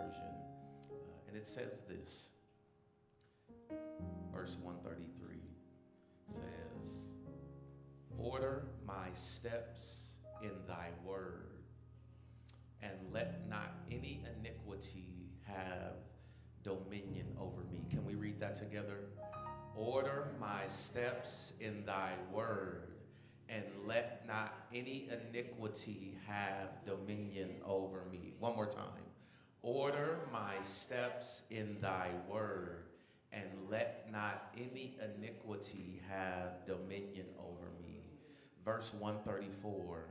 Version. And it says this, verse 133 says, order my steps in thy word, and let not any iniquity have dominion over me. Can we read that together? Order my steps in thy word, and let not any iniquity have dominion over me. One more time. Order my steps in thy word, and let not any iniquity have dominion over me. Verse 134.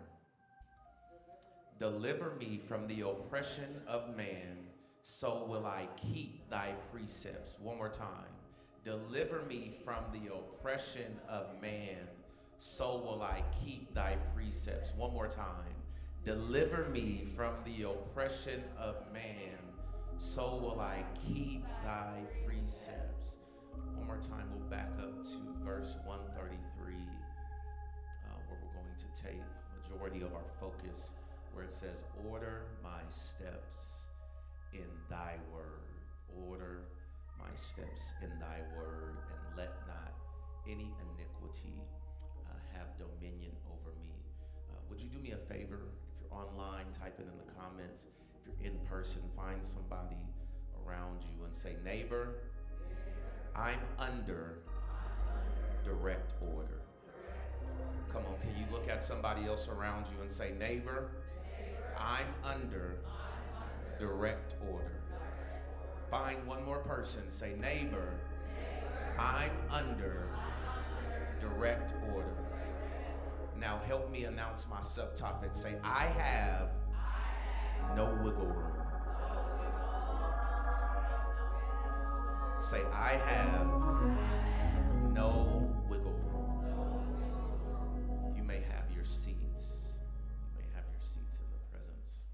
Deliver me from the oppression of man, so will I keep thy precepts. One more time. Deliver me from the oppression of man, so will I keep thy precepts. One more time. Deliver me from the oppression of man, so will I keep thy precepts. One more time, we'll back up to verse 133, where we're going to take majority of our focus, where it says, order my steps in thy word. Order my steps in thy word, and let not any iniquity have dominion over me. Would you do me a favor? If you're online, type it in the comments. If you're in person, find somebody around you and say, neighbor, I'm under direct order. Come on, can you look at somebody else around you and say, neighbor, I'm under direct order. Find one more person, say, neighbor, I'm under direct order. Now help me announce my subtopic. Say, I have no wiggle room. Say, I have no wiggle room. You may have your seats. You may have your seats in the presence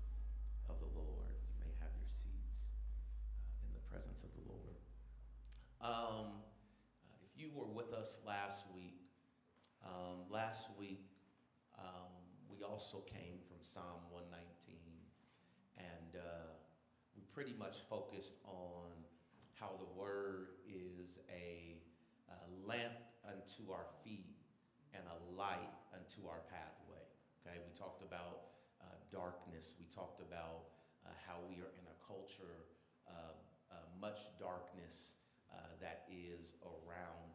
of the Lord. You may have your seats in the presence of the Lord. If you were with us last week, we also came from Psalm 119, and we pretty much focused on how the word is a lamp unto our feet and a light unto our pathway. Okay, we talked about darkness. We talked about how we are in a culture of much darkness that is around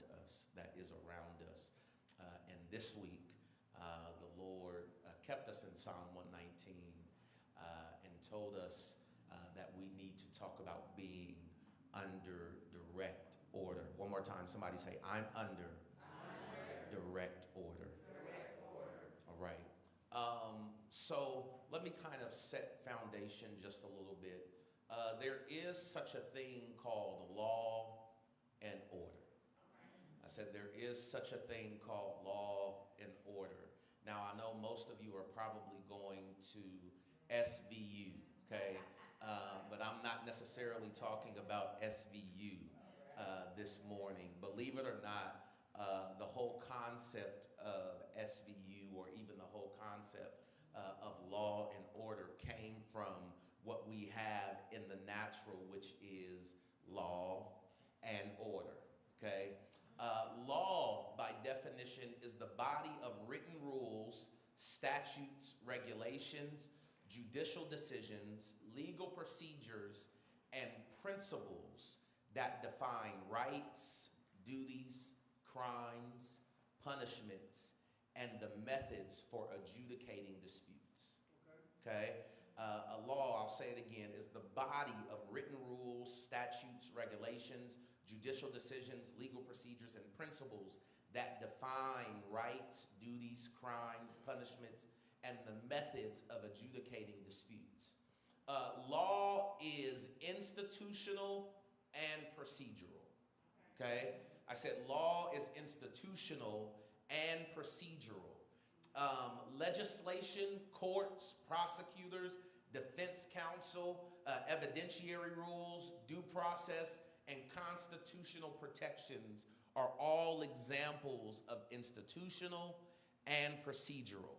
us. And this week, the Lord kept us in Psalm 119 and told us that we need to talk about being under direct order. One more time, somebody say, I'm under direct order. All right. So let me kind of set foundation just a little bit. There is such a thing called law and order. I said there is such a thing called law and order. Now, I know most of you are probably going to SVU, okay? But I'm not necessarily talking about SVU this morning. Believe it or not, the whole concept of SVU, or even the whole concept of law and order, came from what we have in the natural, which is law and order, okay? Law, by definition, is the body of written rules, statutes, regulations, judicial decisions, legal procedures, and principles that define rights, duties, crimes, punishments, and the methods for adjudicating disputes. Okay? A law, I'll say it again, is the body of written rules, statutes, regulations, judicial decisions, legal procedures, and principles that define rights, duties, crimes, punishments, and the methods of adjudicating disputes. Law is institutional and procedural. Okay? I said law is institutional and procedural. Legislation, courts, prosecutors, defense counsel, evidentiary rules, due process, and constitutional protections are all examples of institutional and procedural.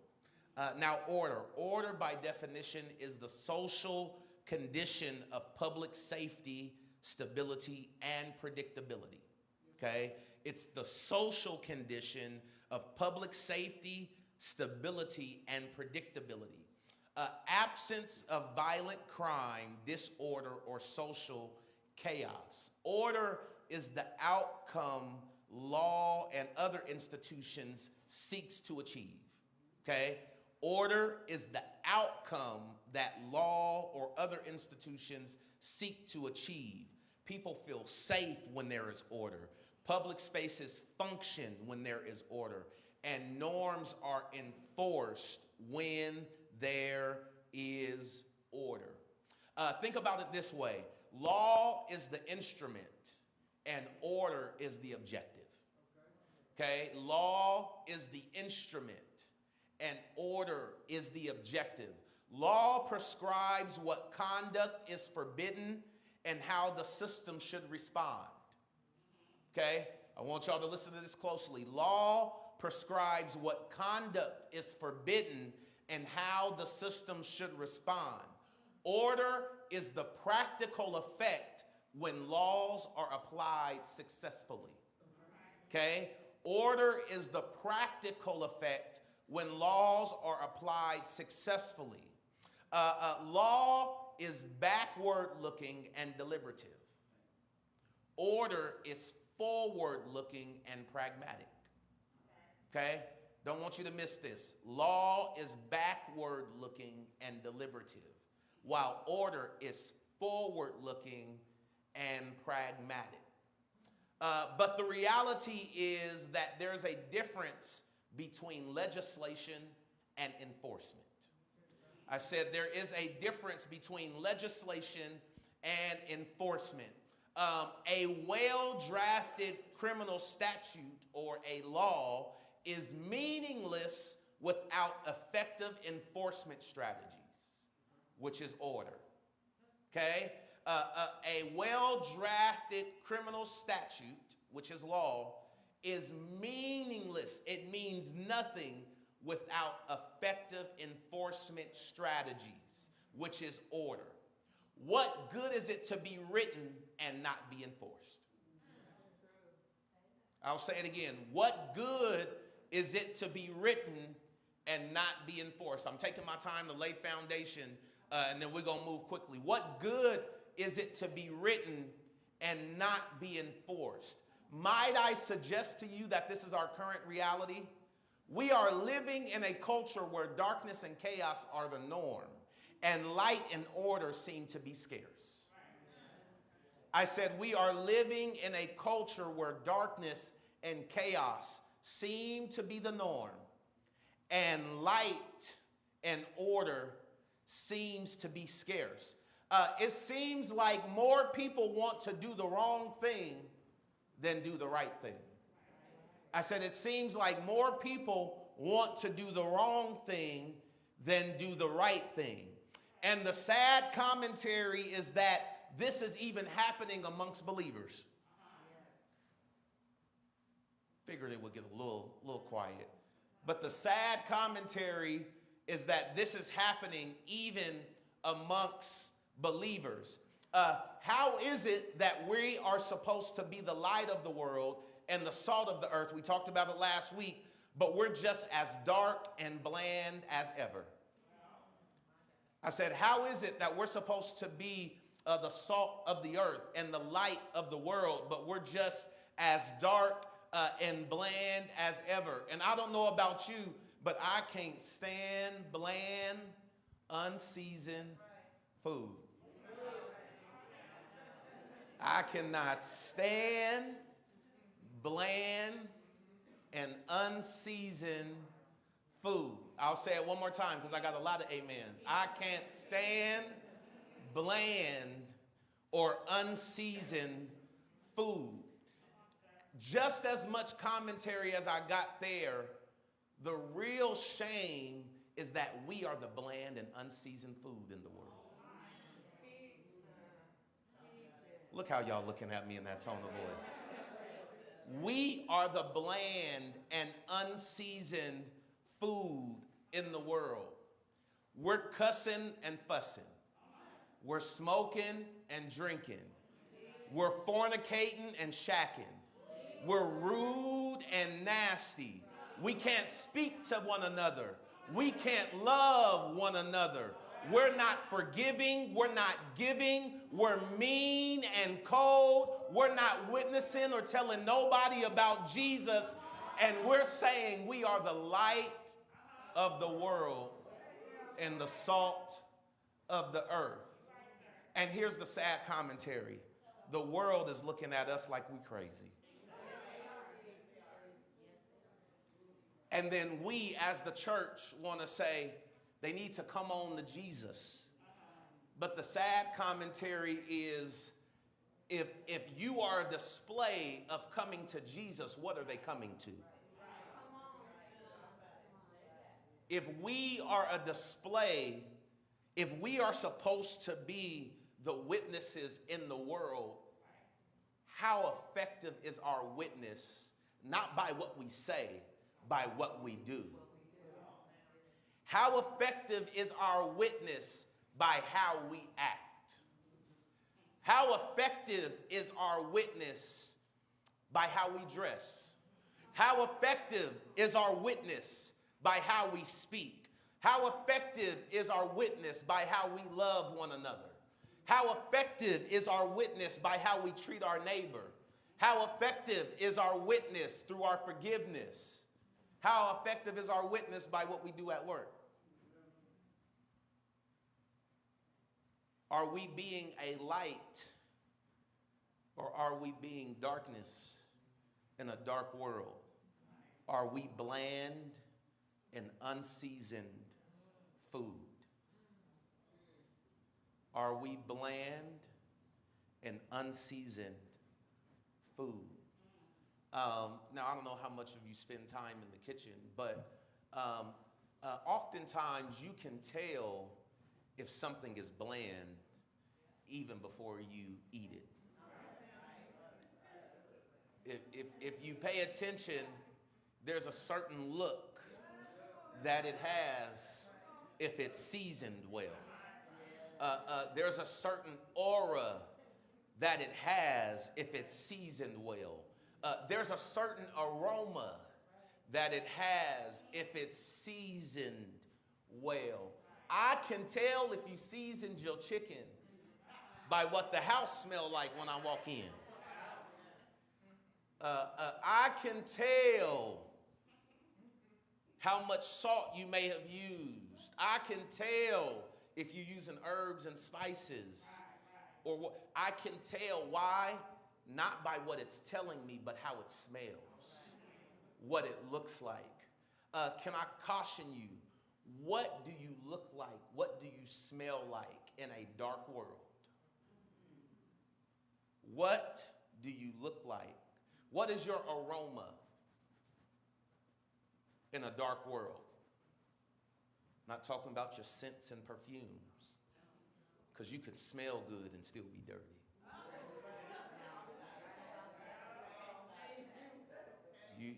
Now, order. Order, by definition, is the social condition of public safety, stability, and predictability. Okay? It's the social condition of public safety, stability, and predictability. Absence of violent crime, disorder, or social chaos. Order is the outcome law and other institutions seeks to achieve. Okay? Order is the outcome that law or other institutions seek to achieve. People feel safe when there is order. Public spaces function when there is order. And norms are enforced when there is order. Think about it this way. Law is the instrument and order is the objective. Okay? Law is the instrument and order is the objective. Law prescribes what conduct is forbidden and how the system should respond. Okay? I want y'all to listen to this closely. Law prescribes what conduct is forbidden and how the system should respond. Order is the practical effect when laws are applied successfully. Okay? Order is the practical effect when laws are applied successfully. Law is backward-looking and deliberative. Order is forward-looking and pragmatic. Okay? Don't want you to miss this. Law is backward-looking and deliberative, while order is forward-looking and pragmatic. But the reality is that there's a difference between legislation and enforcement. I said there is a difference between legislation and enforcement. A well-drafted criminal statute or a law is meaningless without effective enforcement strategies, which is order. Okay? A well-drafted criminal statute, which is law, is meaningless. It means nothing without effective enforcement strategies, which is order. What good is it to be written and not be enforced? I'll say it again. What good is it to be written and not be enforced? I'm taking my time to lay foundation, and then we're going to move quickly. What good is it to be written and not be enforced? Might I suggest to you that this is our current reality? We are living in a culture where darkness and chaos are the norm, and light and order seem to be scarce. I said we are living in a culture where darkness and chaos seem to be the norm, and light and order seems to be scarce. It seems like more people want to do the wrong thing than do the right thing. I said it seems like more people want to do the wrong thing than do the right thing. And the sad commentary is that this is even happening amongst believers. Figured it would get a little quiet. But the sad commentary is that this is happening even amongst believers. How is it that we are supposed to be the light of the world and the salt of the earth? We talked about it last week, but we're just as dark and bland as ever. I said, how is it that we're supposed to be the salt of the earth and the light of the world, but we're just as dark and bland as ever? And I don't know about you, but I can't stand bland, unseasoned food. I cannot stand bland and unseasoned food. I'll say it one more time because I got a lot of amens. I can't stand bland or unseasoned food. Just as much commentary as I got there, the real shame is that we are the bland and unseasoned food in the world. Look how y'all looking at me in that tone of voice. We are the bland and unseasoned food in the world. We're cussing and fussing. We're smoking and drinking. We're fornicating and shacking. We're rude and nasty. We can't speak to one another. We can't love one another. We're not forgiving. We're not giving. We're mean and cold. We're not witnessing or telling nobody about Jesus. And we're saying we are the light of the world and the salt of the earth. And here's the sad commentary. The world is looking at us like we crazy. And then we, as the church, want to say they need to come on to Jesus. But the sad commentary is, if you are a display of coming to Jesus, what are they coming to? If we are a display, if we are supposed to be the witnesses in the world, how effective is our witness? Not by what we say, by what we do. How effective is our witness? By how we act. How effective is our witness? By how we dress. How effective is our witness? By how we speak. How effective is our witness? By how we love one another. How effective is our witness? By how we treat our neighbor. How effective is our witness? Through our forgiveness. How effective is our witness? By what we do at work. Are we being a light, or are we being darkness in a dark world? Are we bland and unseasoned food? Are we bland and unseasoned food? Now, I don't know how much of you spend time in the kitchen, but oftentimes you can tell if something is bland even before you eat it. If you pay attention, there's a certain look that it has if it's seasoned well. There's a certain aura that it has if it's seasoned well. There's a certain aroma that it has if it's seasoned well. I can tell if you seasoned your chicken by what the house smells like when I walk in. I can tell how much salt you may have used. I can tell if you're using herbs and spices. Or what. I can tell why, not by what it's telling me, but how it smells, what it looks like. Can I caution you? What do you look like? What do you smell like in a dark world? What do you look like? What is your aroma in a dark world? Not talking about your scents and perfumes, because you can smell good and still be dirty.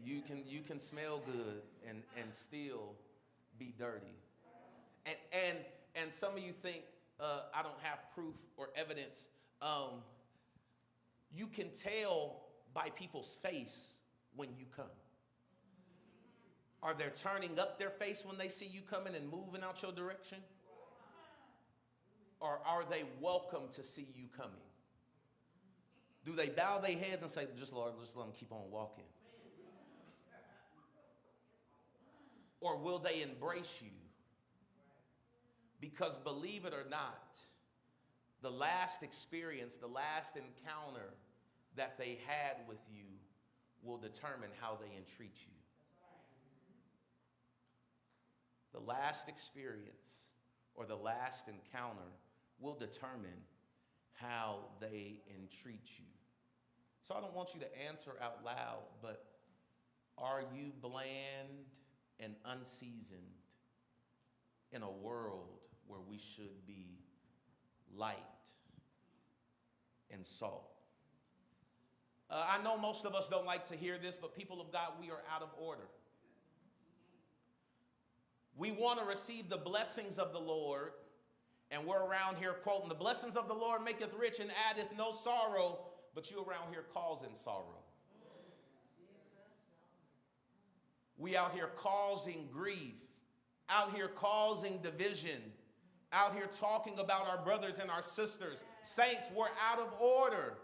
You can smell good and still be dirty. And some of you think I don't have proof or evidence. You can tell by people's face when you come. Are they turning up their face when they see you coming and moving out your direction? Or are they welcome to see you coming? Do they bow their heads and say, just Lord, just let them keep on walking? Or will they embrace you? Because believe it or not, the last experience, the last encounter that they had with you will determine how they entreat you. The last experience or the last encounter will determine how they entreat you. So I don't want you to answer out loud, but are you bland and unseasoned in a world where we should be light and salt? I know most of us don't like to hear this, but people of God, we are out of order. We want to receive the blessings of the Lord, And we're around here quoting, the blessings of the Lord maketh rich and addeth no sorrow, but you around here causing sorrow. We out here causing grief, out here causing division, out here talking about our brothers and our sisters. Saints, we're out of order.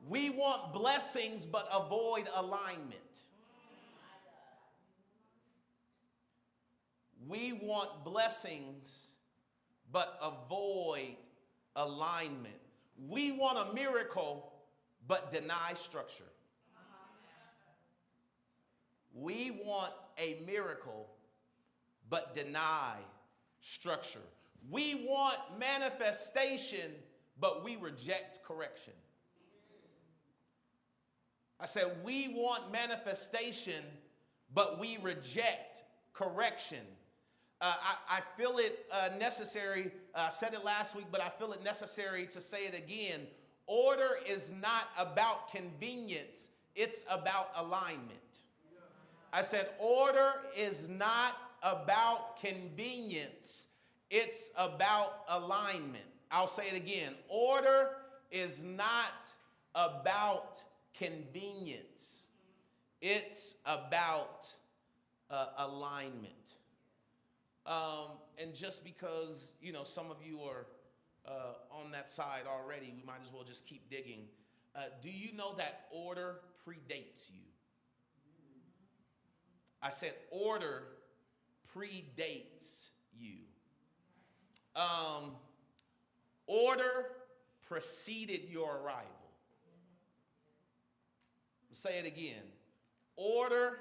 We want blessings but avoid alignment. We want blessings but avoid alignment. We want a miracle but deny structure. We want a miracle but deny structure. We want manifestation but we reject correction. I said we want manifestation but we reject correction. I feel it necessary, I said it last week, but I feel it necessary to say it again. Order is not about convenience, it's about alignment. I said order is not about convenience, it's about alignment. I'll say it again. Order is not about convenience, it's about alignment. And just because, you know, some of you are on that side already, we might as well just keep digging. Do you know that order predates you? I said order predates you. Order preceded your arrival. I'll say it again. Order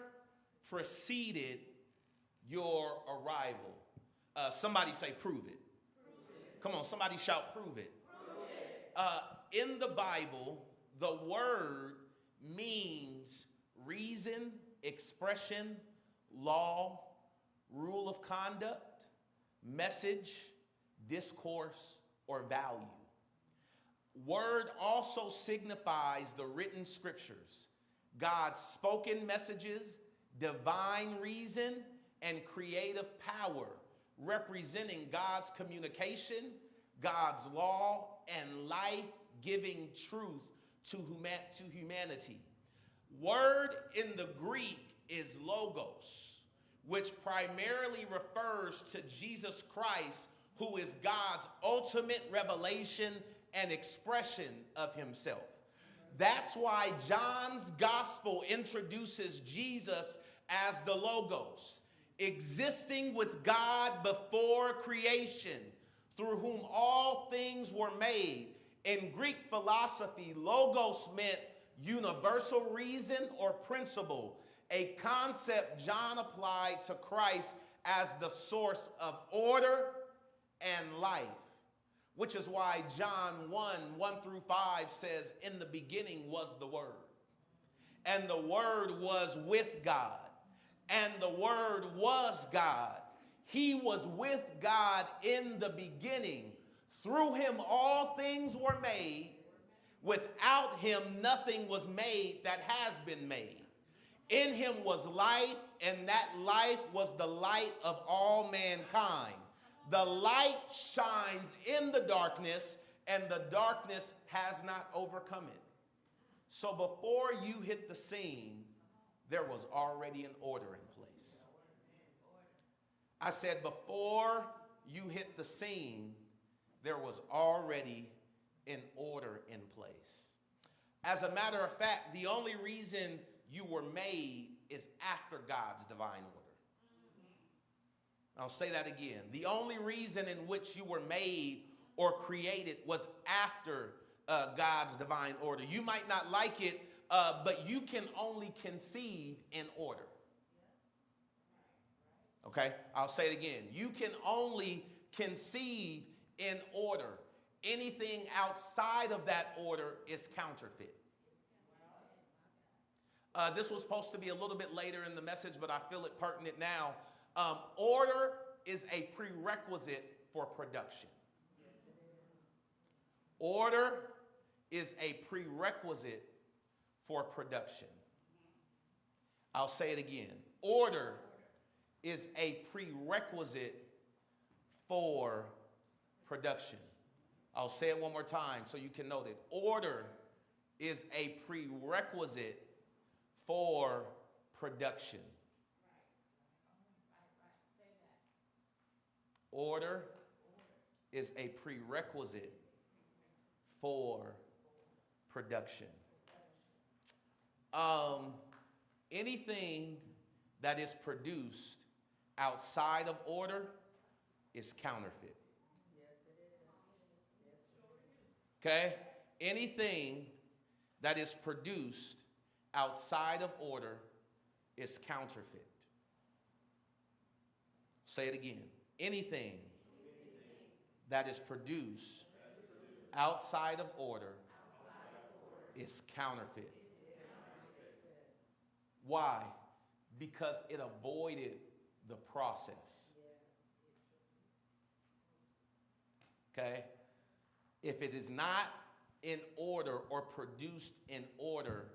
preceded your arrival. Somebody say, prove it. Come on, somebody shout, prove it. In the Bible, the word means reason, expression, law, rule of conduct, message, discourse, or value. Word also signifies the written scriptures, God's spoken messages, divine reason, and creative power, representing God's communication, God's law, and life-giving truth to humanity. Word in the Greek is logos, which primarily refers to Jesus Christ, who is God's ultimate revelation and expression of himself. That's why John's gospel introduces Jesus as the Logos, existing with God before creation, through whom all things were made. In Greek philosophy, Logos meant universal reason or principle, a concept John applied to Christ as the source of order and life, which is why John 1:1-5 says, in the beginning was the Word, and the Word was with God, and the Word was God. He was with God in the beginning. Through him all things were made. Without him nothing was made that has been made. In him was life, and that life was the light of all mankind. The light shines in the darkness, and the darkness has not overcome it. So before you hit the scene, there was already an order in place. I said before you hit the scene, there was already an order in place. As a matter of fact, the only reason you were made is after God's divine order. I'll say that again. The only reason in which you were made or created was after God's divine order. You might not like it, but you can only conceive in order. Okay? I'll say it again. You can only conceive in order. Anything outside of that order is counterfeit. This was supposed to be a little bit later in the message, but I feel it pertinent now. Order is a prerequisite for production. Order is a prerequisite for production. I'll say it again. Order is a prerequisite for production. I'll say it one more time so you can note it. Order is a prerequisite for production. Order is a prerequisite for production. Anything that is produced outside of order is counterfeit. Okay? Anything that is produced outside of order is counterfeit. Say it again. Anything that is produced outside of order is counterfeit. Why? Because it avoided the process. Okay? If it is not in order or produced in order,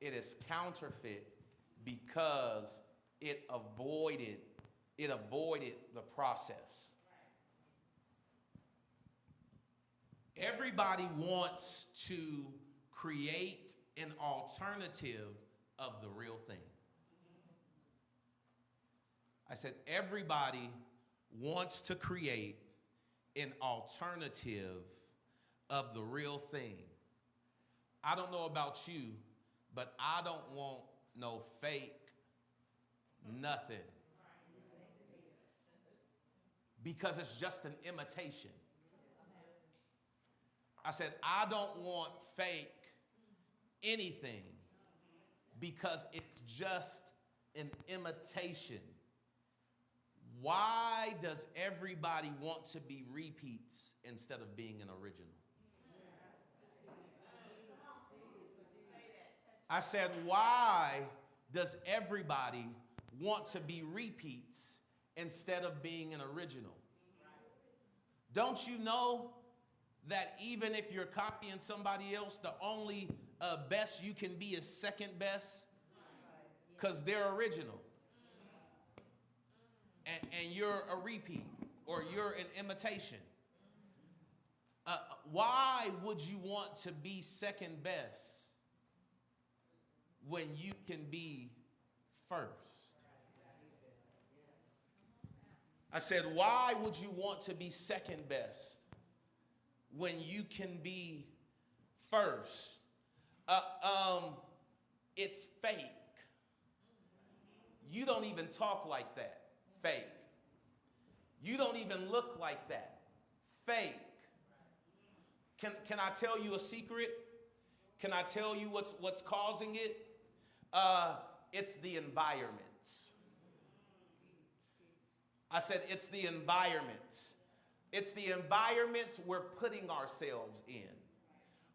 it is counterfeit because it avoided the process. Everybody wants to create an alternative of the real thing. I said everybody wants to create an alternative of the real thing. I don't know about you, but I don't want no fake nothing. Because it's just an imitation. I said, I don't want fake anything because it's just an imitation. Why does everybody want to be repeats instead of being an original? I said, why does everybody want to be repeats instead of being an original? Don't you know that even if you're copying somebody else, the only best you can be is second best? Because they're original. And you're a repeat or you're an imitation. Why would you want to be second best when you can be first? I said, why would you want to be second best when you can be first? It's fake. You don't even talk like that. Fake. You don't even look like that. Fake. Can I tell you a secret? Can I tell you what's causing it? It's the environment. I said it's the environment. It's the environments we're putting ourselves in.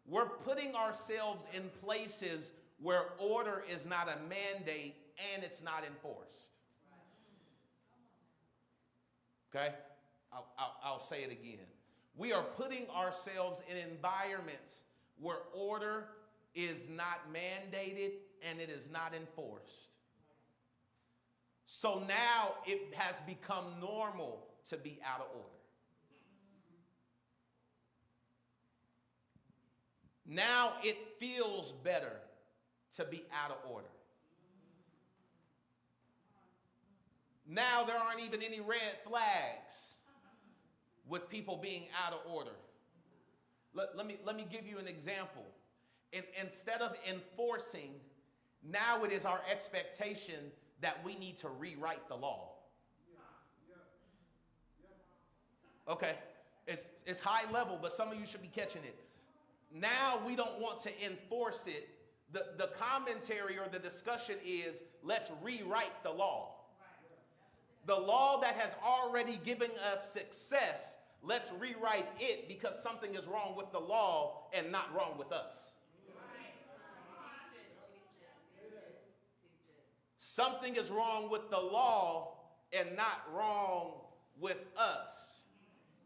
We're putting ourselves in places where order is not a mandate and it's not enforced. Okay? I'll say it again. We are putting ourselves in environments where order is not mandated and it is not enforced. So now it has become normal to be out of order. Now it feels better to be out of order. Now there aren't even any red flags with people being out of order. Let me give you an example. Instead of enforcing, now it is our expectation that we need to rewrite the law. Okay, it's high level, but some of you should be catching it. Now we don't want to enforce it. The commentary or the discussion is, let's rewrite the law. The law that has already given us success, let's rewrite it because something is wrong with the law and not wrong with us. Something is wrong with the law and not wrong with us.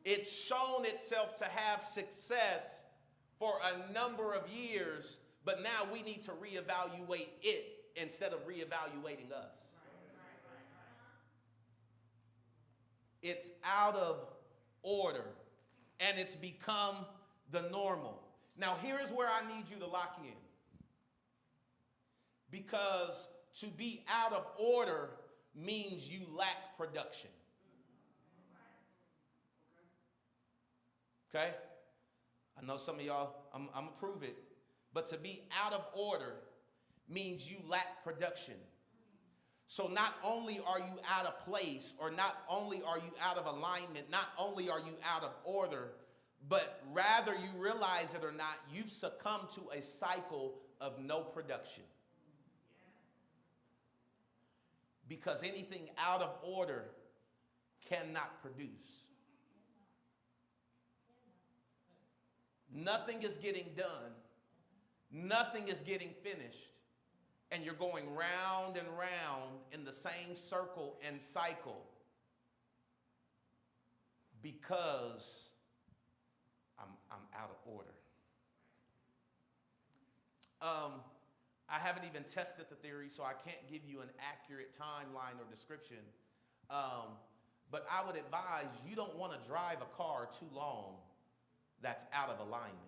It's shown itself to have success for a number of years, but now we need to reevaluate it instead of reevaluating us. It's out of order. and it's become the normal. Now, here's where I need you to lock in. Because to be out of order means you lack production. Okay? I know some of y'all, I'm going to prove it. But to be out of order means you lack production. So not only are you out of place, or not only are you out of alignment, not only are you out of order, but rather you realize it or not, you've succumbed to a cycle of no production. Because anything out of order cannot produce. Nothing is getting done. Nothing is getting finished. And you're going round and round in the same circle and cycle because I'm out of order. I haven't even tested the theory, so I can't give you an accurate timeline or description. But I would advise you don't want to drive a car too long that's out of alignment.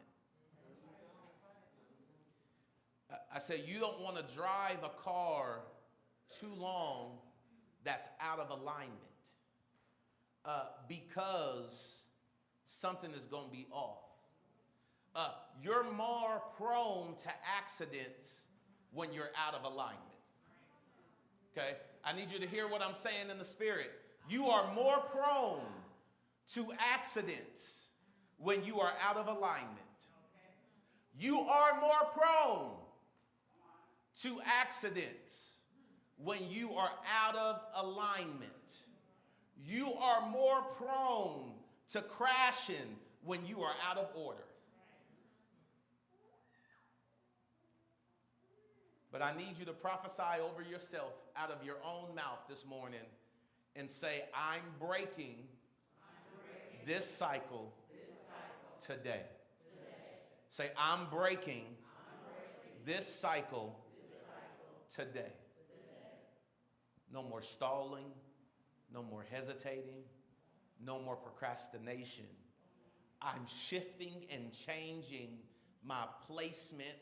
I said you don't want to drive a car too long that's out of alignment because something is going to be off. You're more prone to accidents when you're out of alignment. Okay? I need you to hear what I'm saying in the spirit. You are more prone to accidents when you are out of alignment. You are more prone to accidents when you are out of alignment. You are more prone to crashing when you are out of order. But I need you to prophesy over yourself out of your own mouth this morning and say, I'm breaking this cycle today. Say, I'm breaking this cycle today. No more stalling, no more hesitating, no more procrastination. I'm shifting and changing my placement,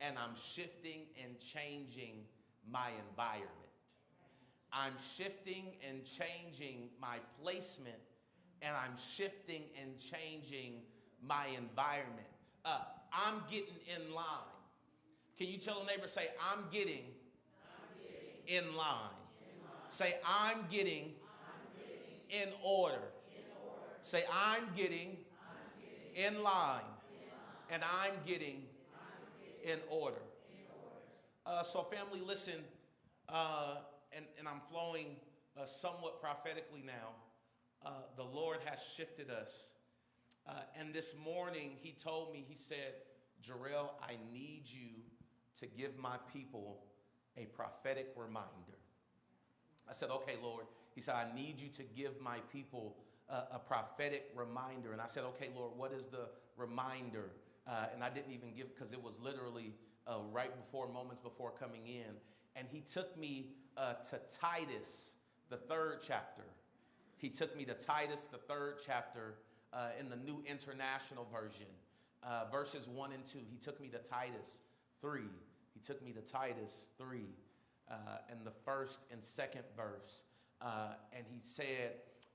and I'm shifting and changing my environment. I'm shifting and changing my placement, and I'm shifting and changing my environment. I'm getting in line. Can you tell a neighbor, say, I'm getting in line. Say, I'm getting in order. Say, I'm getting in line. And I'm getting in order. So family, listen, and I'm flowing somewhat prophetically now. The Lord has shifted us. And this morning he told me, he said, Jarrell, I need you to give my people a prophetic reminder. I said, okay, Lord. He said, I need you to give my people a prophetic reminder. And I said, okay, Lord, what is the reminder? And I didn't even give, because it was literally right before, moments before coming in. And he took me to Titus, the 3rd chapter. He took me to Titus, the 3rd chapter in the New International Version, verses 1 and 2. He took me to Titus 3. He took me to Titus 3 in the 1st and 2nd verse. And he said,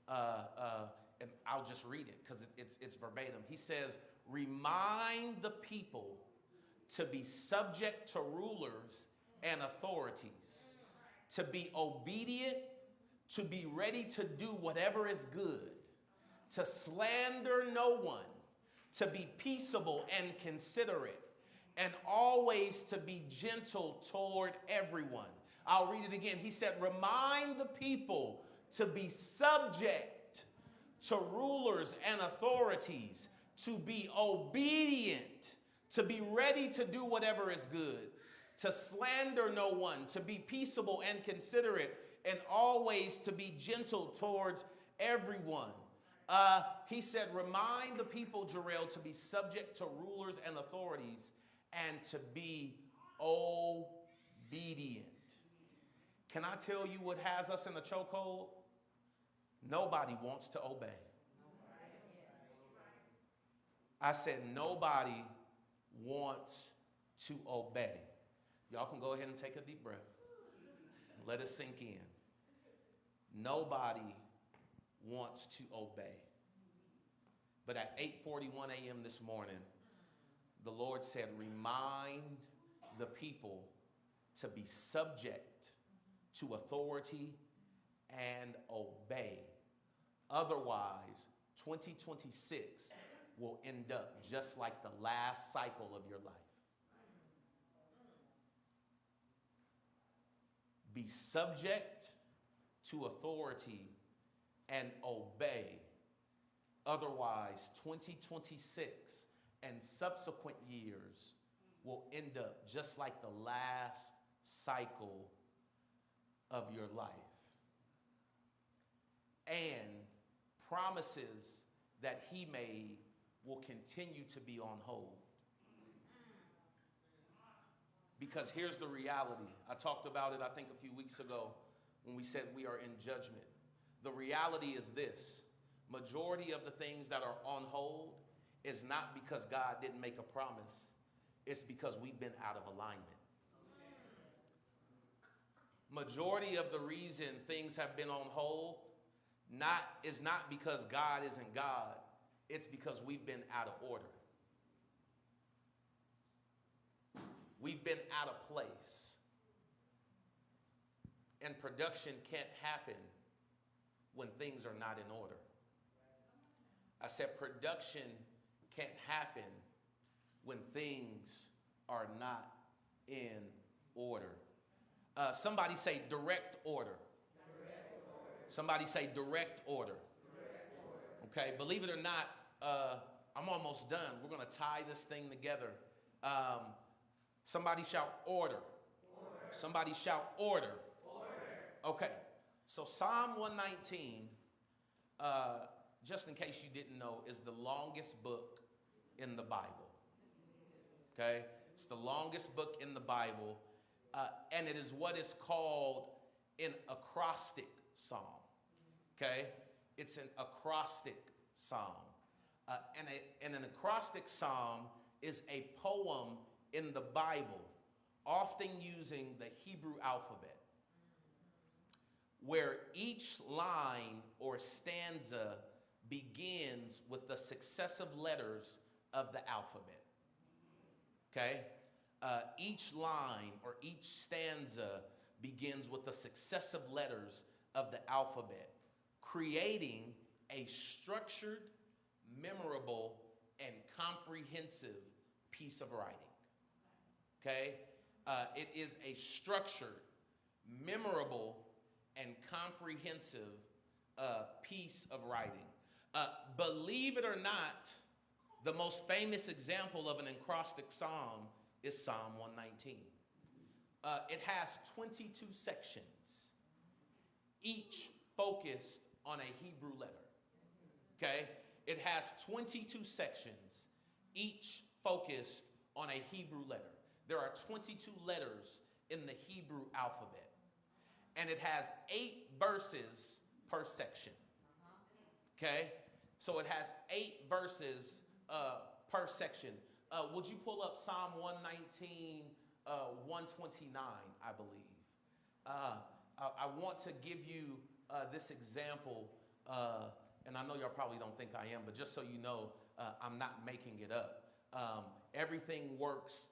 and I'll just read it because it's verbatim. He says, remind the people to be subject to rulers and authorities, to be obedient, to be ready to do whatever is good, to slander no one, to be peaceable and considerate, and always to be gentle toward everyone. I'll read it again. He said, remind the people to be subject to rulers and authorities, to be obedient, to be ready to do whatever is good, to slander no one, to be peaceable and considerate, and always to be gentle towards everyone. He said, remind the people, Jarrell, to be subject to rulers and authorities and to be obedient. Can I tell you what has us in the chokehold? Nobody wants to obey. I said nobody wants to obey. Y'all can go ahead and take a deep breath. Let it sink in. Nobody wants to obey. But at 8:41 a.m. this morning, the Lord said, remind the people to be subject to authority and obey. Otherwise, 2026 will end up just like the last cycle of your life. Be subject to authority and obey. Otherwise, 2026 and subsequent years will end up just like the last cycle of your life. And promises that he made will continue to be on hold. Because here's the reality. I talked about it, I think, a few weeks ago when we said we are in judgment. The reality is this. Majority of the things that are on hold is not because God didn't make a promise. It's because we've been out of alignment. Majority of the reason things have been on hold is not because God isn't God. It's because we've been out of order. We've been out of place. And production can't happen when things are not in order. I said production can't happen when things are not in order. Somebody say direct order. Somebody say direct order. Okay, believe it or not, I'm almost done. We're going to tie this thing together. Somebody shout order. Somebody shout order. Okay, so Psalm 119, just in case you didn't know, is the longest book in the Bible. Okay, it's the longest book in the Bible, and it is what is called an acrostic psalm. Okay, it's an acrostic psalm, and an acrostic psalm is a poem in the Bible, often using the Hebrew alphabet, where each line or stanza begins with the successive letters of the alphabet. Okay? Each line or each stanza begins with the successive letters of the alphabet, creating a structured, memorable, and comprehensive piece of writing. Okay? It is a structured, memorable, and comprehensive piece of writing. Believe it or not, the most famous example of an acrostic psalm is Psalm 119. It has 22 sections, each focused on a Hebrew letter. Okay? It has 22 sections, each focused on a Hebrew letter. There are 22 letters in the Hebrew alphabet. And it has 8 verses per section. Okay? So it has 8 verses per section. Would you pull up Psalm 119, 129, I believe. I want to give you this example, and I know y'all probably don't think I am, but just so you know, I'm not making it up. Everything works,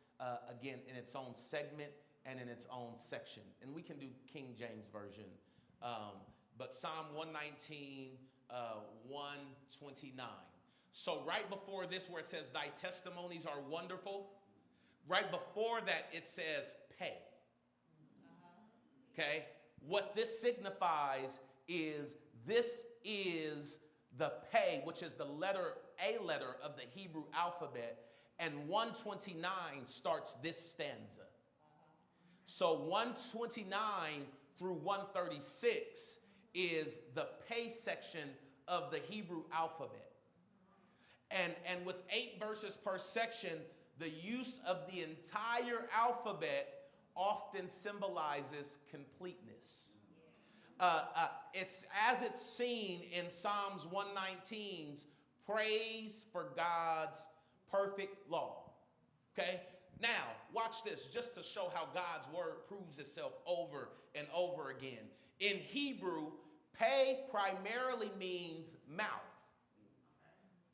again, in its own segment and in its own section. And we can do King James Version. But Psalm 119, 129. So right before this, where it says, thy testimonies are wonderful, right before that, it says pay. Okay? What this signifies is this is the pay, which is the A letter of the Hebrew alphabet, and 129 starts this stanza. So 129 through 136 is the pay section of the Hebrew alphabet. And with 8 verses per section, the use of the entire alphabet often symbolizes completeness. It's as it's seen in Psalms 119's praise for God's perfect law. Okay? Now, watch this just to show how God's word proves itself over and over again. In Hebrew, pay primarily means mouth.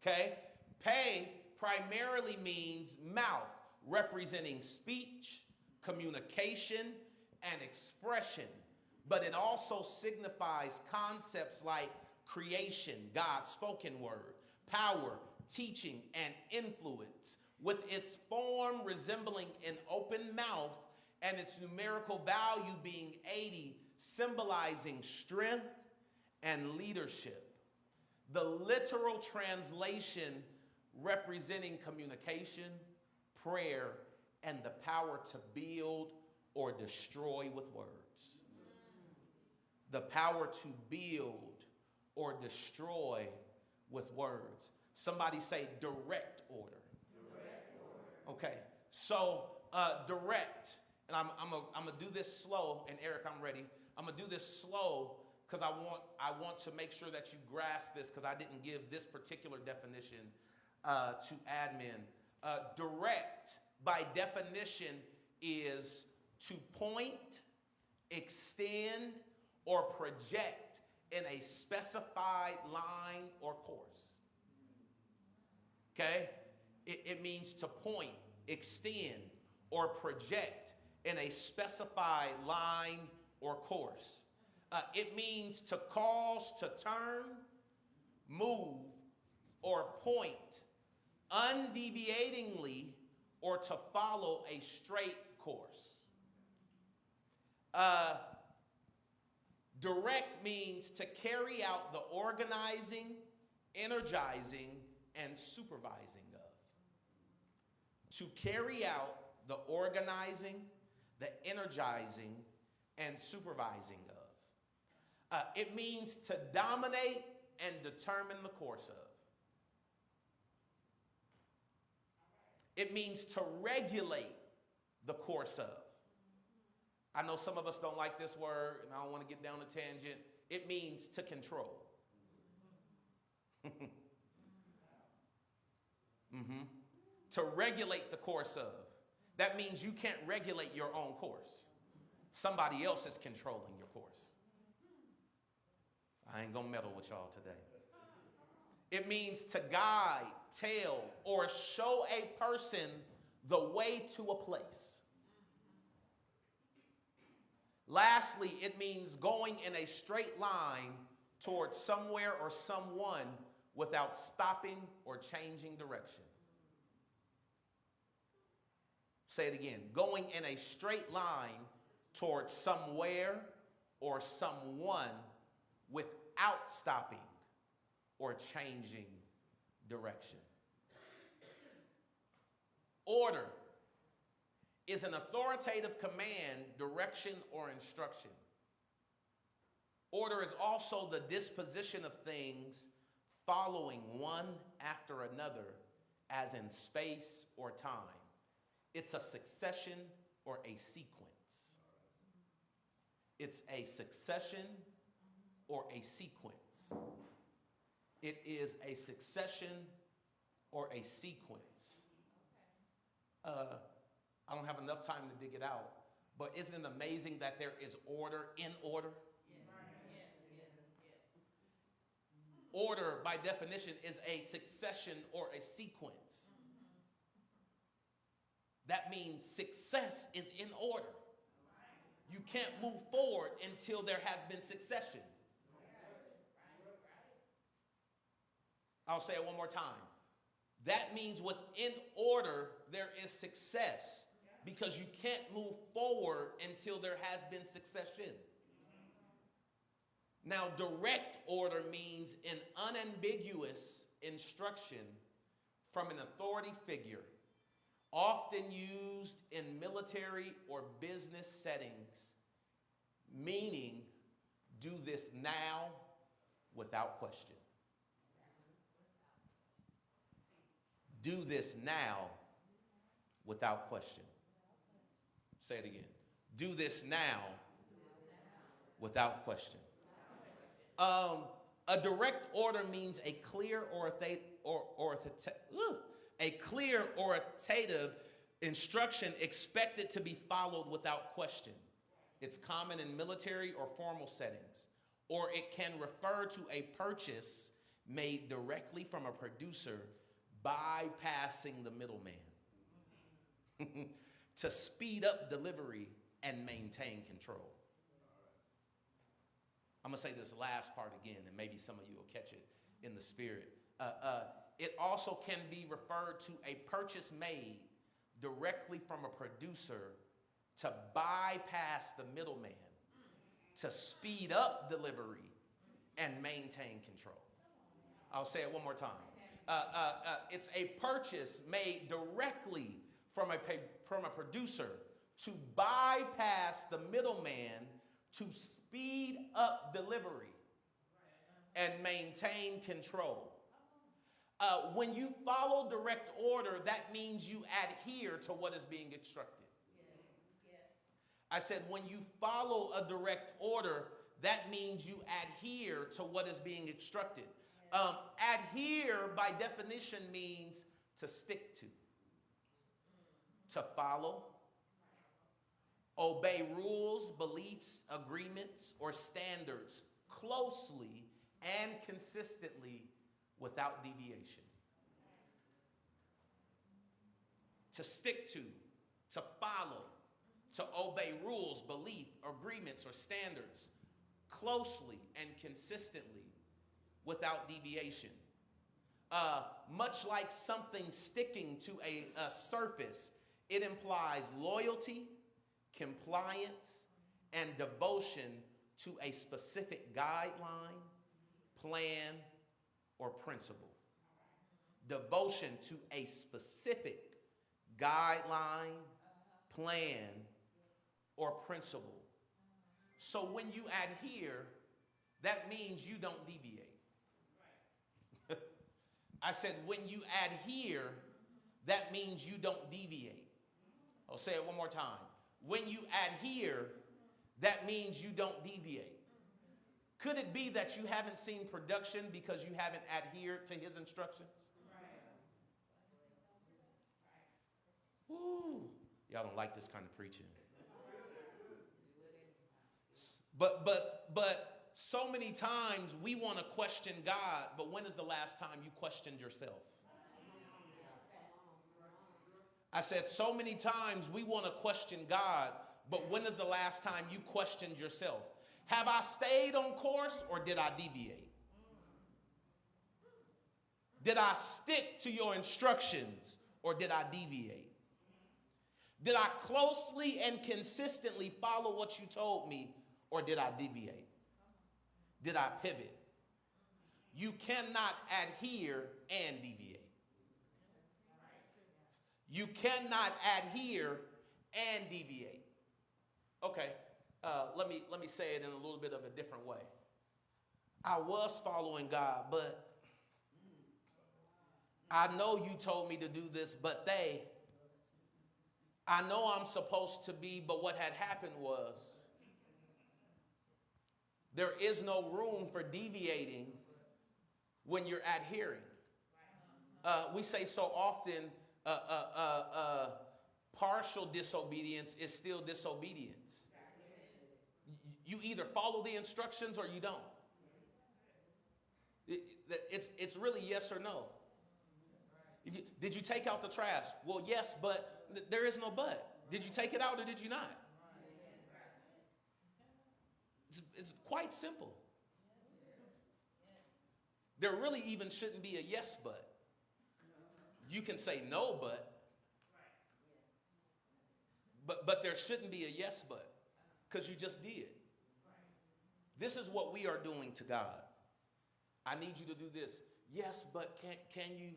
Okay? Pay primarily means mouth, representing speech, communication, and expression. But it also signifies concepts like creation, God's spoken word, power, teaching, and influence, with its form resembling an open mouth and its numerical value being 80, symbolizing strength and leadership. The literal translation representing communication, prayer, and the power to build or destroy with words. The power to build or destroy with words. Somebody say direct order. Okay, so direct, and I'm gonna do this slow, and Eric, I'm ready. I'm gonna do this slow because I want to make sure that you grasp this, because I didn't give this particular definition to admin. Direct, by definition, is to point, extend, or project in a specified line or course. Okay? It means to point, extend, or project in a specified line or course. It means to cause to turn, move, or point undeviatingly or to follow a straight course. Direct means to carry out the organizing, energizing, and supervising of. To carry out the organizing, the energizing, and supervising of. It means to dominate and determine the course of. It means to regulate the course of. I know some of us don't like this word, and I don't want to get down a tangent. It means to control. To regulate the course of. That means you can't regulate your own course. Somebody else is controlling your course. I ain't gonna meddle with y'all today. It means to guide, tell, or show a person the way to a place. Lastly, it means going in a straight line towards somewhere or someone without stopping or changing direction. Say it again. Going in a straight line towards somewhere or someone without stopping or changing direction. Order is an authoritative command, direction, or instruction. Order is also the disposition of things following one after another, as in space or time. It's a succession or a sequence. It's a succession or a sequence. It is a succession or a sequence. I don't have enough time to dig it out, but isn't it amazing that there is order in order? Order, by definition, is a succession or a sequence. That means success is in order. You can't move forward until there has been succession. I'll say it one more time. That means within order, there is success, because you can't move forward until there has been succession. Now, direct order means an unambiguous instruction from an authority figure, often used in military or business settings, meaning do this now without question. Do this now without question. Say it again. Do this now without question. A direct order means a clear A clear authoritative instruction expected to be followed without question. It's common in military or formal settings, or it can refer to a purchase made directly from a producer, bypassing the middleman to speed up delivery and maintain control. I'm going to say this last part again, and maybe some of you will catch it in the spirit. It also can be referred to a purchase made directly from a producer to bypass the middleman, to speed up delivery and maintain control. I'll say it one more time. It's a purchase made directly from a producer to bypass the middleman, to speed up delivery and maintain control. When you follow direct order, that means you adhere to what is being instructed. I said, when you follow a direct order, that means you adhere to what is being instructed. Adhere, by definition, means to stick to follow, obey rules, beliefs, agreements, or standards closely and consistently without deviation. To stick to follow, to obey rules, belief, agreements, or standards closely and consistently without deviation. Much like something sticking to a surface, it implies loyalty, compliance, and devotion to a specific guideline, plan, or principle. Devotion to a specific guideline, plan, or principle. So when you adhere, that means you don't deviate. I said, when you adhere, that means you don't deviate. I'll say it one more time. When you adhere, that means you don't deviate. Could it be that you haven't seen production because you haven't adhered to his instructions? Woo. Y'all don't like this kind of preaching. But so many times we want to question God, but when is the last time you questioned yourself? I said so many times we want to question God, but when is the last time you questioned yourself? Have I stayed on course or did I deviate? Did I stick to your instructions or did I deviate? Did I closely and consistently follow what you told me or did I deviate? Did I pivot? You cannot adhere and deviate. You cannot adhere and deviate. Okay, let me say it in a little bit of a different way. I was following God, but I know you told me to do this, but I know I'm supposed to be, but what had happened was there is no room for deviating when you're adhering. We say so often, partial disobedience is still disobedience. You either follow the instructions or you don't. It's really yes or no. Did you take out the trash? Well, yes, but there is no but. Did you take it out or did you not? It's quite simple. There really even shouldn't be a yes but. You can say no but there shouldn't be a yes but because you just did. This is what we are doing to God. I need you to do this. Yes, but can you?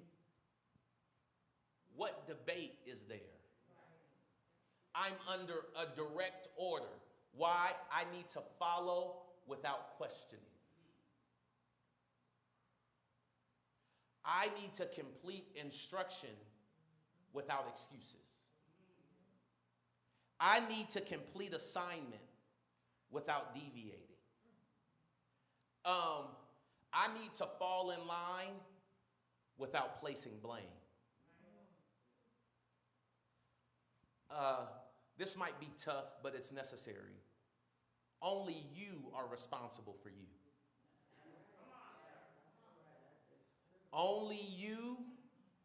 What debate is there? I'm under a direct order. Why? I need to follow without questioning. I need to complete instruction without excuses. I need to complete assignment without deviating. I need to fall in line without placing blame. this might be tough, but it's necessary. Only you are responsible for you. Only you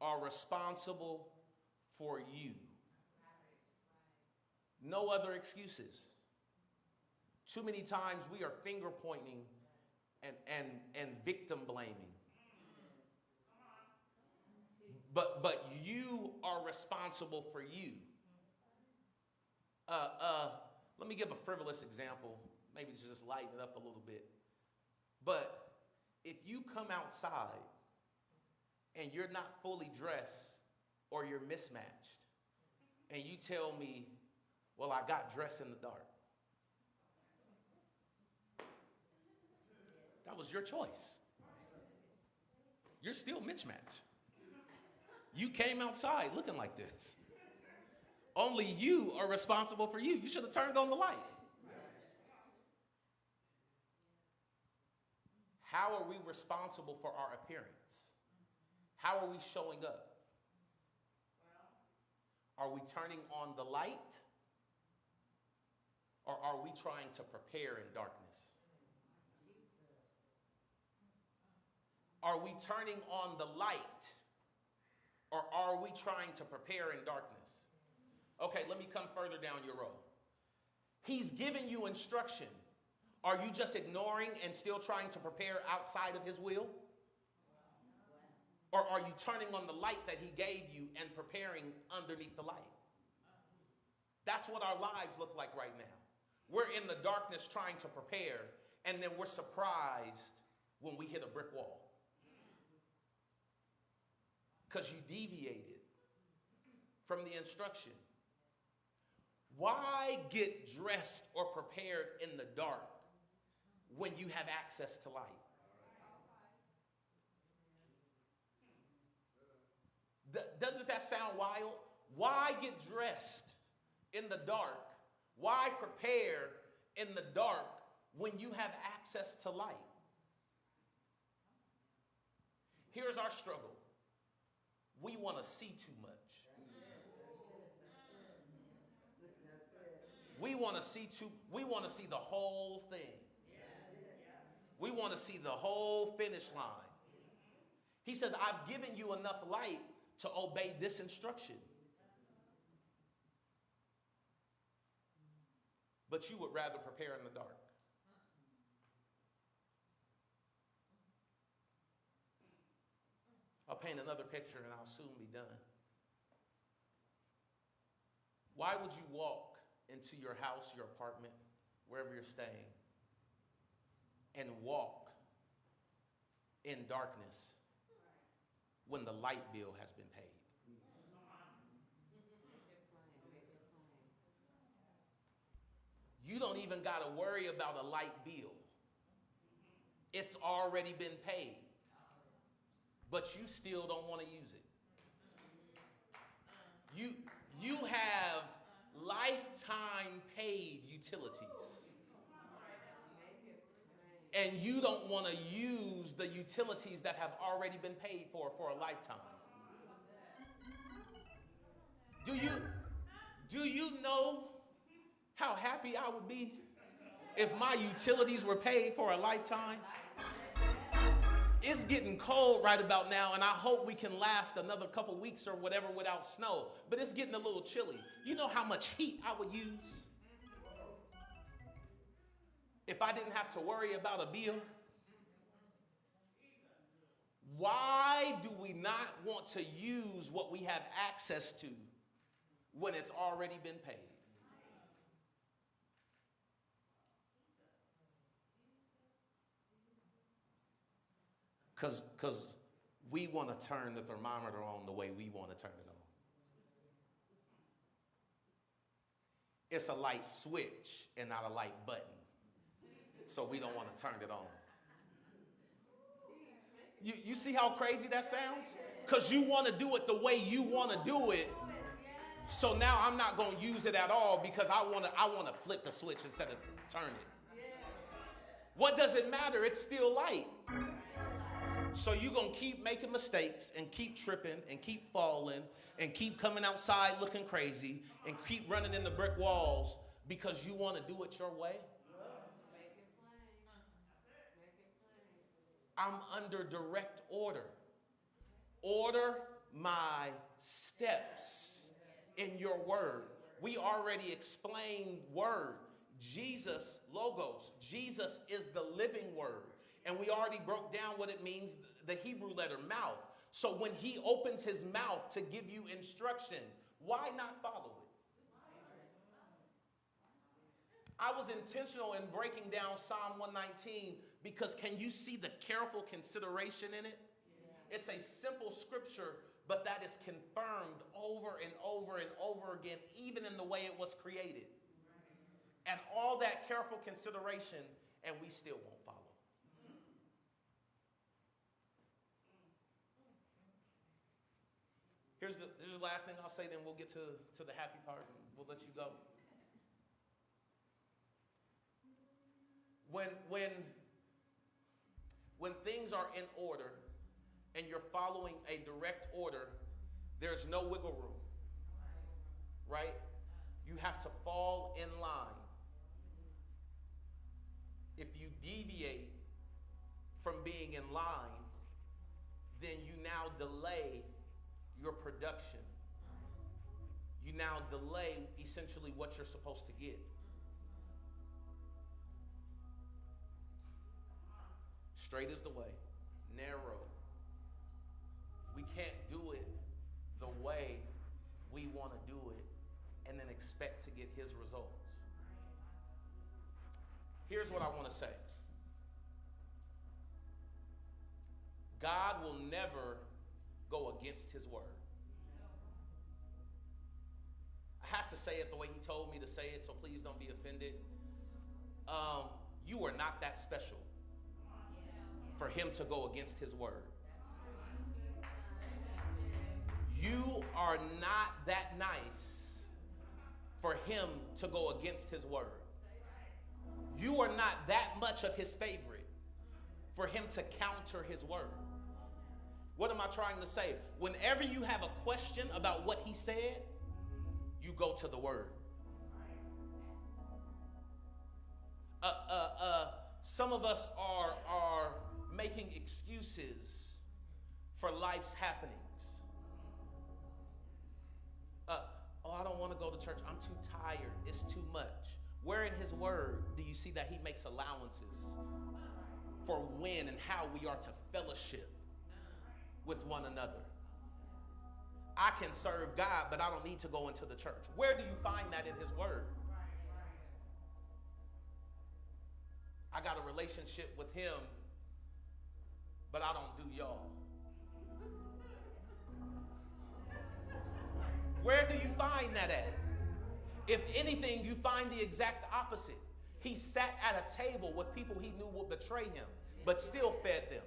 are responsible for you. No other excuses. Too many times we are finger pointing and victim blaming. But you are responsible for you. Let me give a frivolous example, maybe to just lighten it up a little bit. But if you come outside and you're not fully dressed or you're mismatched, and you tell me, well, I got dressed in the dark. That was your choice. You're still mismatched. You came outside looking like this. Only you are responsible for you. You should have turned on the light. How are we responsible for our appearance? How are we showing up? Are we turning on the light? Or are we trying to prepare in darkness? Are we turning on the light? Or are we trying to prepare in darkness? Okay, let me come further down your row. He's giving you instruction. Are you just ignoring and still trying to prepare outside of his will? Or are you turning on the light that he gave you and preparing underneath the light? That's what our lives look like right now. We're in the darkness trying to prepare, and then we're surprised when we hit a brick wall. Because you deviated from the instruction. Why get dressed or prepared in the dark when you have access to light? Doesn't that sound wild? Why get dressed in the dark? Why prepare in the dark when you have access to light? Here's our struggle. We want to see too much. We want to see the whole thing. We want to see the whole finish line. He says, I've given you enough light to obey this instruction. But you would rather prepare in the dark. I'll paint another picture and I'll soon be done. Why would you walk into your house, your apartment, wherever you're staying, and walk in darkness when the light bill has been paid? You don't even got to worry about a light bill. It's already been paid. But you still don't want to use it. You have lifetime paid utilities. And you don't want to use the utilities that have already been paid for a lifetime. Do you know how happy I would be if my utilities were paid for a lifetime? It's getting cold right about now, and I hope we can last another couple weeks or whatever without snow. But it's getting a little chilly. You know how much heat I would use if I didn't have to worry about a bill? Why do we not want to use what we have access to when it's already been paid? Because we want to turn the thermometer on the way we want to turn it on. It's a light switch and not a light button. So we don't want to turn it on. You see how crazy that sounds? Because you want to do it the way you want to do it. So now I'm not going to use it at all because I want to flip the switch instead of turn it. What does it matter? It's still light. So you're going to keep making mistakes and keep tripping and keep falling and keep coming outside looking crazy and keep running into brick walls because you want to do it your way? I'm under direct order. Order my steps in your word. We already explained word. Jesus, logos. Jesus is the living word. And we already broke down what it means, the Hebrew letter, mouth. So when he opens his mouth to give you instruction, why not follow it? I was intentional in breaking down Psalm 119 because can you see the careful consideration in it? It's a simple scripture, but that is confirmed over and over and over again, even in the way it was created. And all that careful consideration, and we still won't follow. Here's the last thing I'll say, then we'll get to the happy part and we'll let you go. When things are in order and you're following a direct order, there's no wiggle room, right? You have to fall in line. If you deviate from being in line, then you now delay your production. You now delay essentially what you're supposed to get. Straight is the way, narrow. We can't do it the way we want to do it and then expect to get his results. Here's what I want to say. God will never go against his word. I have to say it the way he told me to say it, so please don't be offended. You are not that special for him to go against his word. You are not that nice for him to go against his word. You are not that much of his favorite for him to counter his word. What am I trying to say? Whenever you have a question about what he said, you go to the word. Some of us are making excuses for life's happenings. I don't want to go to church. I'm too tired. It's too much. Where in his word do you see that he makes allowances for when and how we are to fellowship with one another? I can serve God, but I don't need to go into the church. Where do you find that in his word? I got a relationship with him, but I don't do y'all. Where do you find that at? If anything, you find the exact opposite. He sat at a table with people he knew would betray him, but still fed them.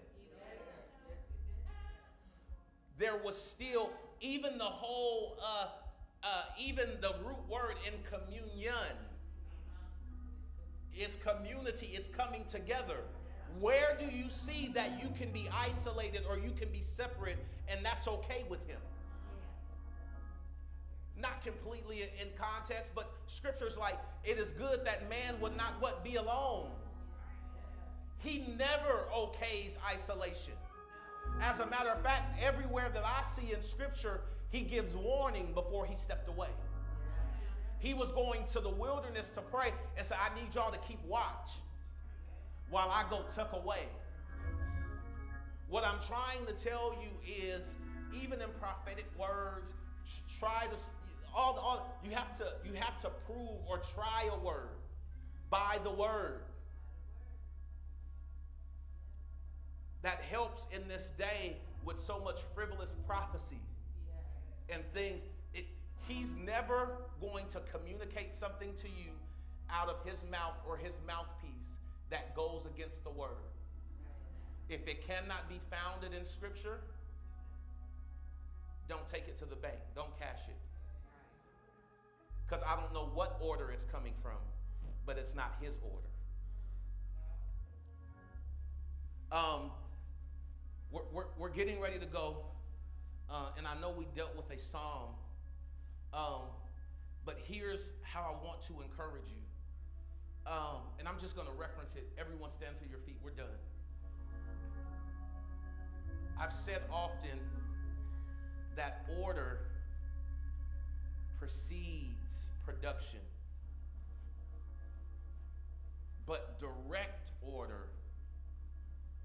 There was still, even the whole, even the root word in communion, it's community, it's coming together. Where do you see that you can be isolated or you can be separate and that's okay with him? Not completely in context, but scripture's like, it is good that man would not be alone. He never okays isolation. As a matter of fact, everywhere that I see in scripture, he gives warning before he stepped away. He was going to the wilderness to pray and said, I need y'all to keep watch while I go tuck away. What I'm trying to tell you is, even in prophetic words, try to you have to prove or try a word by the word. That helps in this day with so much frivolous prophecy and things. He's never going to communicate something to you out of his mouth or his mouthpiece that goes against the word. If it cannot be founded in scripture, don't take it to the bank. Don't cash it. Because I don't know what order it's coming from, but it's not his order. We're getting ready to go, and I know we dealt with a psalm, but here's how I want to encourage you. And I'm just going to reference it. Everyone stand to your feet. We're done. I've said often that order precedes production, but direct order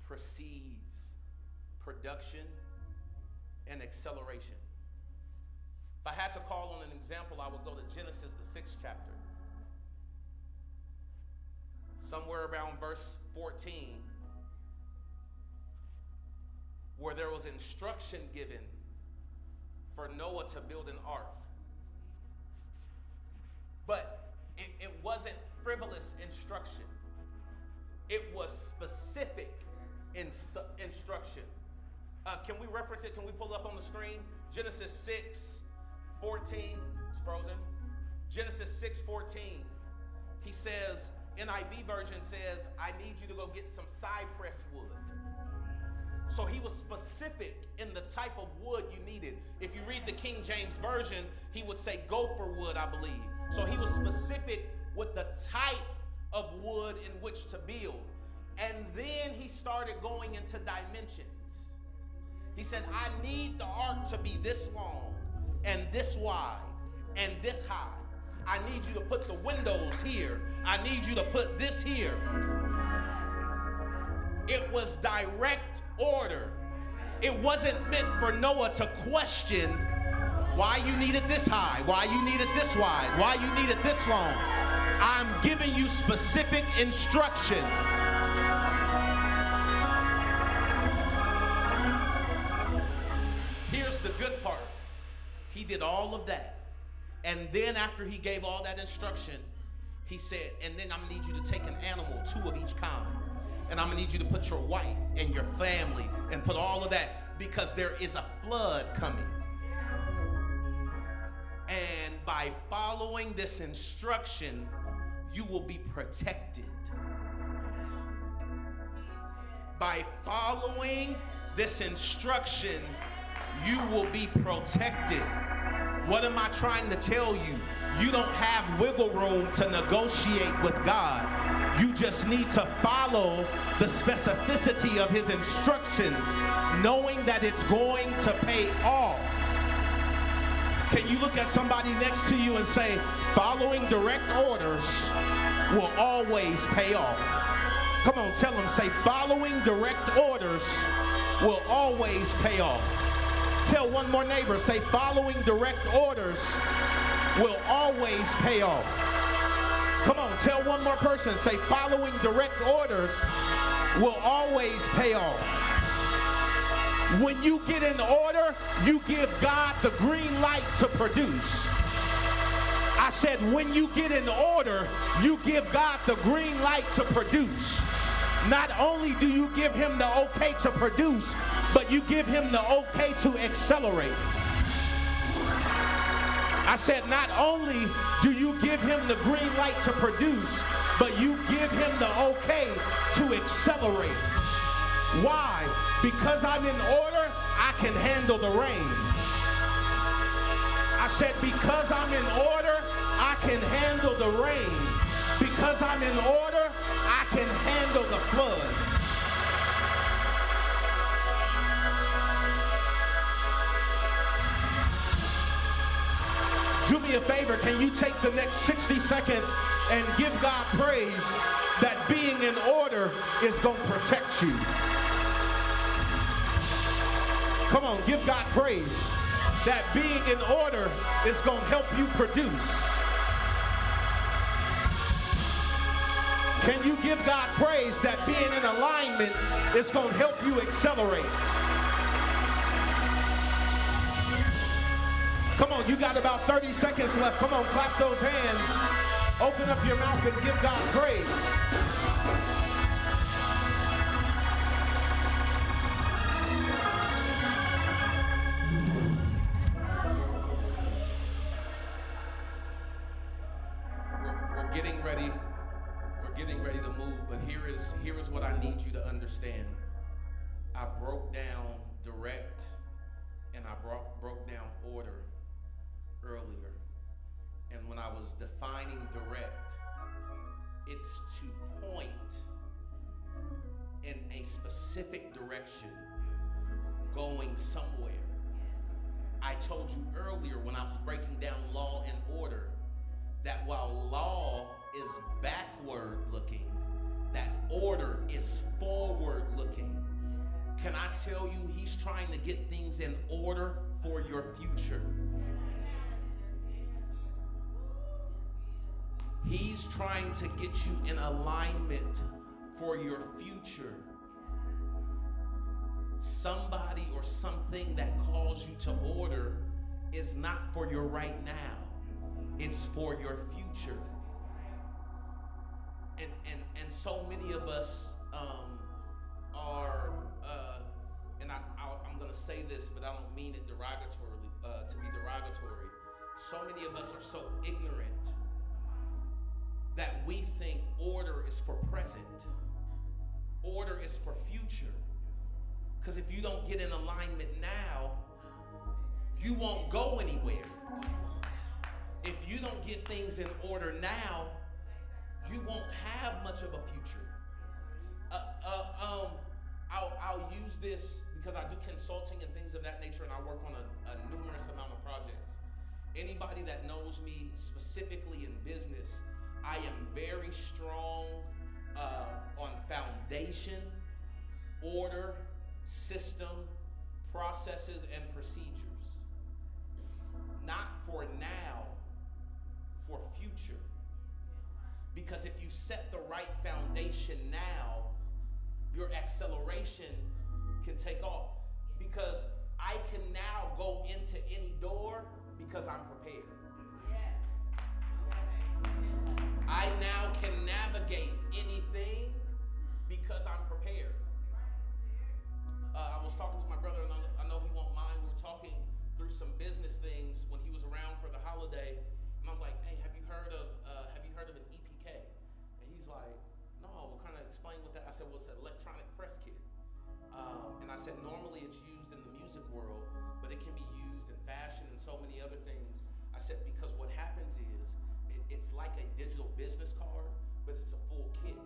precedes production and acceleration. If I had to call on an example, I would go to Genesis, the 6th chapter. Somewhere around verse 14, where there was instruction given for Noah to build an ark. But it wasn't frivolous instruction. It was specific instruction. Can we reference it? Can we pull it up on the screen? Genesis 6:14. It's frozen. Genesis 6:14. He says, NIV version says, I need you to go get some cypress wood. So he was specific in the type of wood you needed. If you read the King James Version, he would say gopher wood, I believe. So he was specific with the type of wood in which to build. And then he started going into dimensions. He said, I need the ark to be this long and this wide and this high. I need you to put the windows here. I need you to put this here. It was direct order. It wasn't meant for Noah to question why you need it this high, why you need it this wide, why you need it this long. I'm giving you specific instruction. Here's the good part. He did all of that. And then after he gave all that instruction, he said, and then I'm going to need you to take an animal, 2 of each kind. And I'm going to need you to put your wife and your family and put all of that, because there is a flood coming. And by following this instruction, you will be protected. By following this instruction, you will be protected. What am I trying to tell you? You don't have wiggle room to negotiate with God. You just need to follow the specificity of his instructions, knowing that it's going to pay off. Can you look at somebody next to you and say, following direct orders will always pay off? Come on, tell them, say, following direct orders will always pay off. Tell one more neighbor, say, following direct orders will always pay off. Come on, tell one more person, say, following direct orders will always pay off. When you get in order, you give God the green light to produce. I said, when you get in order, you give God the green light to produce. Not only do you give him the okay to produce, but you give him the okay to accelerate. I said, not only do you give him the green light to produce, but you give him the okay to accelerate. Why? Because I'm in order, I can handle the rain. I said, because I'm in order, I can handle the rain. Because I'm in order, I can handle the flood. Do me a favor, can you take the next 60 seconds and give God praise that being in order is going to protect you? Come on, give God praise that being in order is going to help you produce. Can you give God praise that being in alignment is going to help you accelerate? Come on, you got about 30 seconds left. Come on, clap those hands. Open up your mouth and give God praise. We're getting ready. We're getting ready to move, but here is what I need you to understand. I broke down direct and I broke down order earlier. And when I was defining direct, it's to point in a specific direction, going somewhere. I told you earlier when I was breaking down law and order that while law is backward looking, that order is forward looking. Can I tell you, he's trying to get things in order for your future. He's trying to get you in alignment for your future. Somebody or something that calls you to order is not for your right now. It's for your future. And so many of us are, and I'm going to say this, but I don't mean it derogatorily, to be derogatory. So many of us are so ignorant that we think order is for present. Order is for future. Because if you don't get in alignment now, you won't go anywhere. If you don't get things in order now, you won't have much of a future. I'll use this because I do consulting and things of that nature, and I work on a numerous amount of projects. Anybody that knows me specifically in business, I am very strong on foundation, order, system, processes, and procedures. Not for now, for future. Because if you set the right foundation now, your acceleration can take off. Because I can now go into any door because I'm prepared. I now can navigate anything because I'm prepared. I was talking to my brother, and I know he won't mind. We were talking through some business things when he was around for the holiday, and I was like, "Hey, have you heard of an EPK?" And he's like, "No, we'll kind of explain what that." I said, "Well, it's an electronic press kit," and I said, "Normally it's used in the music world, but it can be used in fashion and so many other things." I said, "Because what happens is it's like a digital business card, but it's a full kit.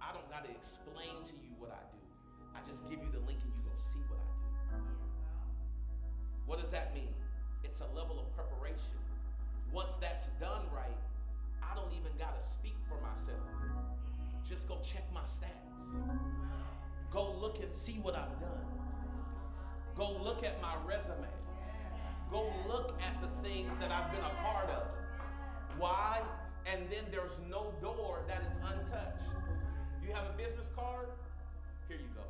I don't got to explain to you what I do. I just give you the link and you go see what I do." What does that mean? It's a level of preparation. Once that's done right, I don't even got to speak for myself. Just go check my stats. Go look and see what I've done. Go look at my resume. Go look at the things that I've been a part of. Why? And then there's no door that is untouched. You have a business card? Here you go.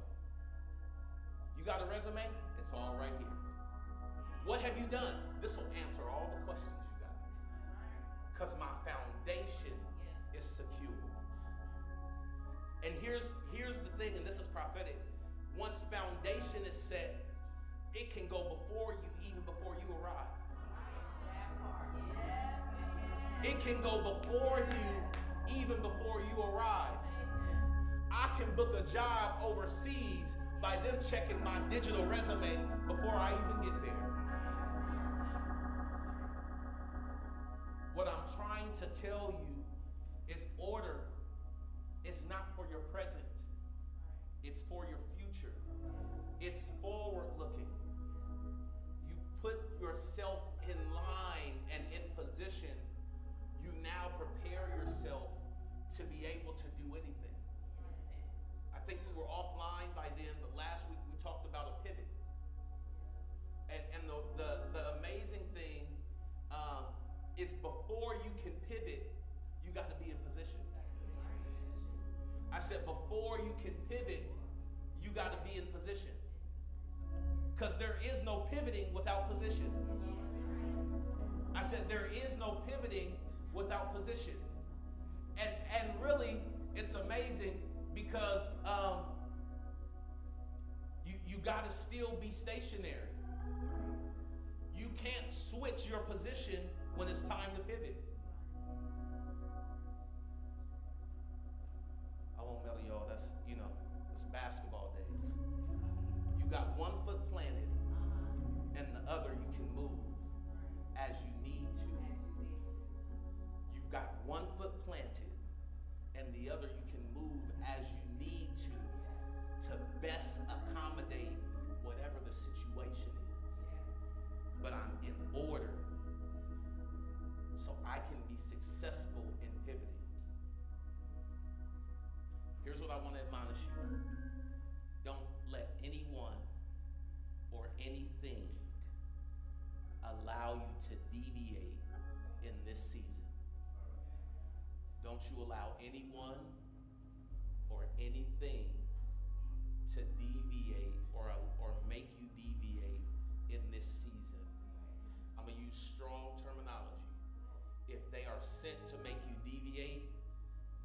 You got a resume? It's all right here. What have you done? This will answer all the questions you got. Because my foundation is secure. And here's the thing, and this is prophetic. Once foundation is set, it can go before you, even before you arrive. It can go before you, even before you arrive. I can book a job overseas by them checking my digital resume before I even get there. What I'm trying to tell you is order is not for your present. It's for your future. It's forward looking. You put yourself in line and in position. You now prepare yourself to be able to do anything. I think we were offline by then, but last week we talked about a pivot. And the amazing thing is before you can pivot, you got to be in position. I said before you can pivot, you got to be in position. Because there is no pivoting without position. I said there is no pivoting without position. And really, it's amazing because you got to still be stationary. You can't switch your position when it's time to pivot. I won't mail y'all, that's basketball days. order so I can be successful in pivoting. Here's what I want to admonish you. Don't let anyone or anything allow you to deviate in this season. Don't you allow anyone or anything to deviate or make you deviate in this season. I'm going to use strong terminology. If they are sent to make you deviate,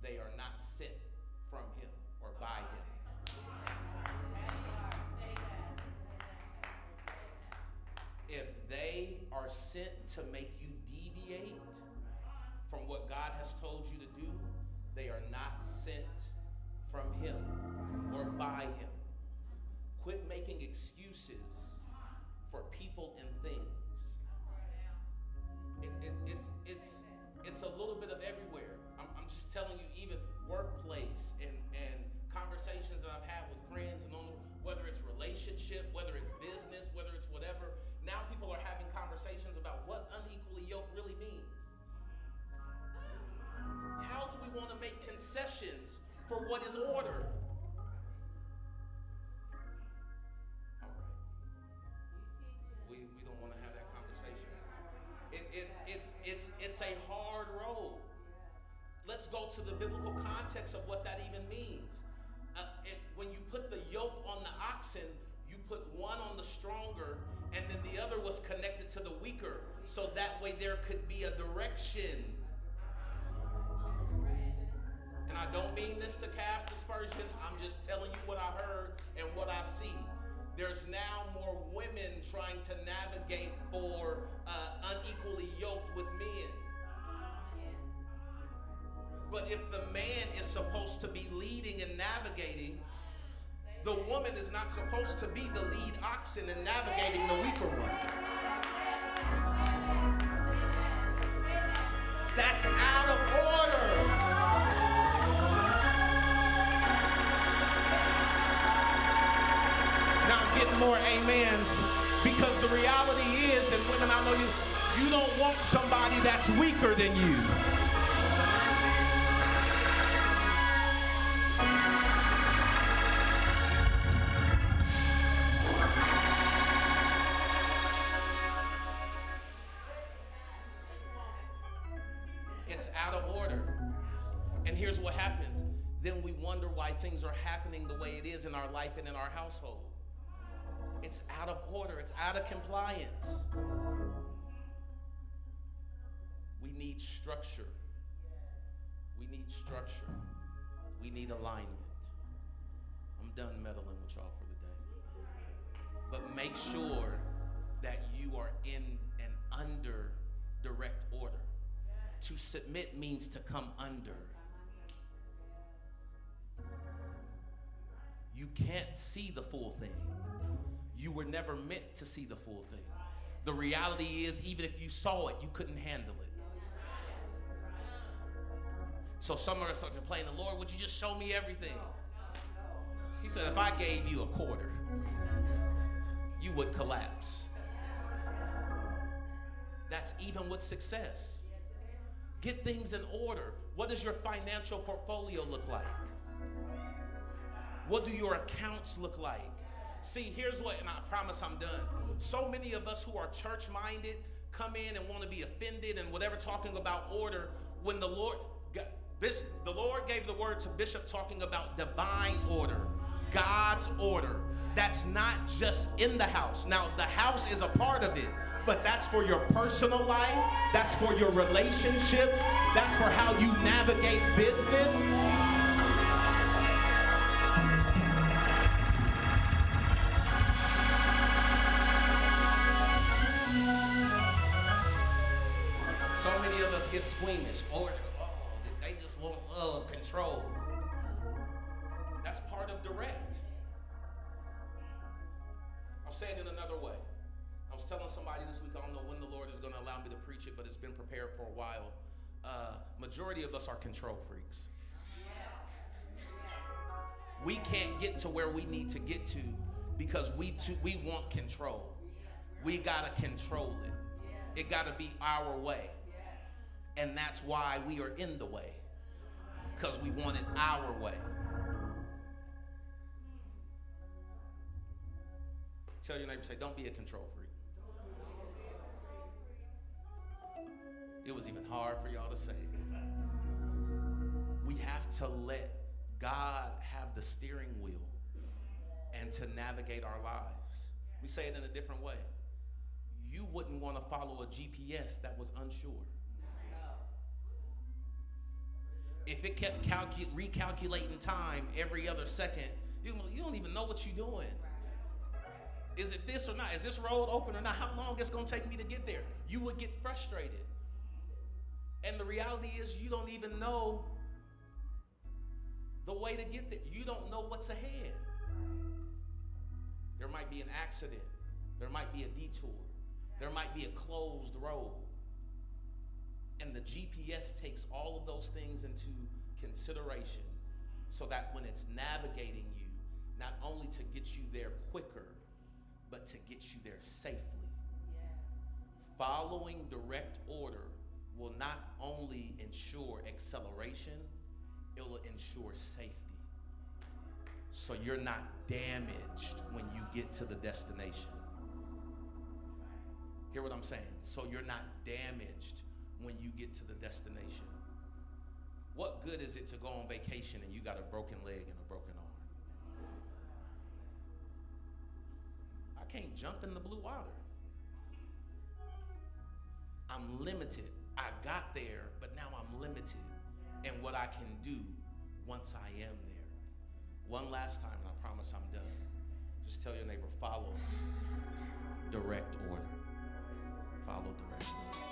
they are not sent from him or by him. If they are sent to make you deviate from what God has told you to do, they are not sent from him or by him. Quit making excuses for people and things. It's a little bit of everywhere. I'm just telling you, even workplace and conversations that I've had with friends, and on whether it's relationship, whether it's business, whether it's whatever. Now people are having conversations about what unequally yoked really means. How do we want to make concessions for what is order? All right. We don't want to have that conversation. It's a hard road. Let's go to the biblical context of what that even means. When you put the yoke on the oxen, you put one on the stronger, and then the other was connected to the weaker, so that way there could be a direction. And I don't mean this to cast aspersion. I'm just telling you what I heard and what I see. There's now more women trying to navigate for unequally yoked with men. But if the man is supposed to be leading and navigating, the woman is not supposed to be the lead oxen and navigating the weaker one. That's out of order. Now I'm getting more amens, because the reality is, and women, I know you don't want somebody that's weaker than you. It's out of order. And here's what happens. Then we wonder why things are happening the way it is in our life and in our household. It's out of order. It's out of compliance. We need structure. We need structure. We need alignment. I'm done meddling with y'all for the day. But make sure that you are in and under direct order. To submit means to come under. You can't see the full thing. You were never meant to see the full thing. The reality is, even if you saw it, you couldn't handle it. So some of us are complaining, Lord, would you just show me everything? He said, if I gave you a quarter, you would collapse. That's even with success. Get things in order. What does your financial portfolio look like? What do your accounts look like? See, here's what, and I promise I'm done. So many of us who are church-minded come in and want to be offended and whatever, talking about order, when the Lord gave the word to Bishop talking about divine order, God's order. That's not just in the house. Now, the house is a part of it, but that's for your personal life. That's for your relationships. That's for how you navigate business. So many of us get squeamish. They just want control. That's part of direct. I'll say it in another way. I was telling somebody this week, I don't know when the Lord is going to allow me to preach it, but it's been prepared for a while. Majority of us are control freaks. We can't get to where we need to get to because we want control. We got to control it. It got to be our way. And that's why we are in the way. Because we want it our way. Tell your neighbor, say, don't be a control freak. It was even hard for y'all to say. We have to let God have the steering wheel and to navigate our lives. We say it in a different way. You wouldn't want to follow a GPS that was unsure. If it kept recalculating time every other second, you don't even know what you're doing. Is it this or not? Is this road open or not? How long it's going to take me to get there? You would get frustrated. And the reality is you don't even know the way to get there. You don't know what's ahead. There might be an accident. There might be a detour. There might be a closed road. And the GPS takes all of those things into consideration so that when it's navigating you, not only to get you there quicker, but to get you there safely. Yeah. Following direct order will not only ensure acceleration, it will ensure safety. So you're not damaged when you get to the destination. Hear what I'm saying? So you're not damaged when you get to the destination. What good is it to go on vacation and you got a broken leg and a broken arm? I can't jump in the blue water. I'm limited. I got there, but now I'm limited in what I can do once I am there. One last time, and I promise I'm done. Just tell your neighbor, follow direct order. Follow direction.